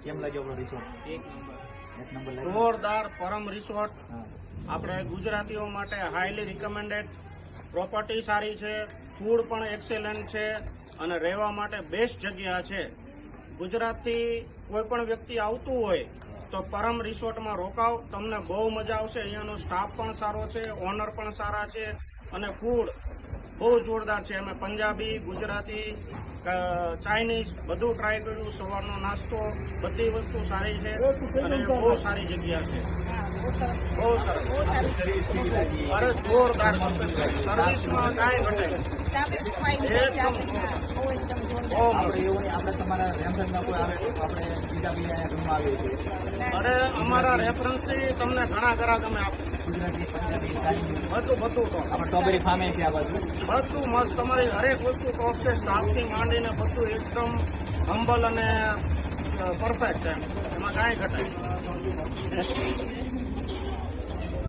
કેમ લાગ્યો આપણો રિસોર્ટ? એક નંબર લાગ્યો. જોરદાર પરમ રિસોર્ટ. આપણે ગુજરાતીઓ માટે હાઈલી રિકમેન્ડેડ. પ્રોપર્ટી સારી છે, ફૂડ પણ એક્સેલન્ટ છે અને રહેવા માટે બેસ્ટ જગ્યા છે. ગુજરાતથી કોઈ પણ વ્યક્તિ આવતું હોય તો પરમ રિસોર્ટમાં રોકાવ, તમને બહુ મજા આવશે. અહીંયાનો સ્ટાફ પણ સારો છે, ઓનર પણ સારા છે અને ફૂડ બહુ જોરદાર છે. અમે પંજાબી, ગુજરાતી, ચાઇનીઝ બધું ટ્રાય કર્યું. સવારનો નાસ્તો બધી વસ્તુ સારી છે અને બહુ સારી જગ્યા છે. બહુ સરસ. અરે જોરદાર સર્વિસમાં કાંઈ ઘટે આપણે તમારા રેફરન્સમાં કોઈ આવે તો આપણે બીજા રૂમમાં આવીએ છીએ. અરે અમારા રેફરન્સથી તમને ઘણા ગ્રાહક અમે આપીએ. ગુજરાતી, પંજાબી, ચાઇનીઝ બધું તો આપણે સ્ટ્રોબેરી ફાર્મે છે આ બાજુ. બધું મસ્ત. તમારી હરેક વસ્તુ ટોપ છે. સ્ટાફથી માંડીને બધું એકદમ હમ્બલ અને પરફેક્ટ છે. એમાં કાંઈ ઘટાય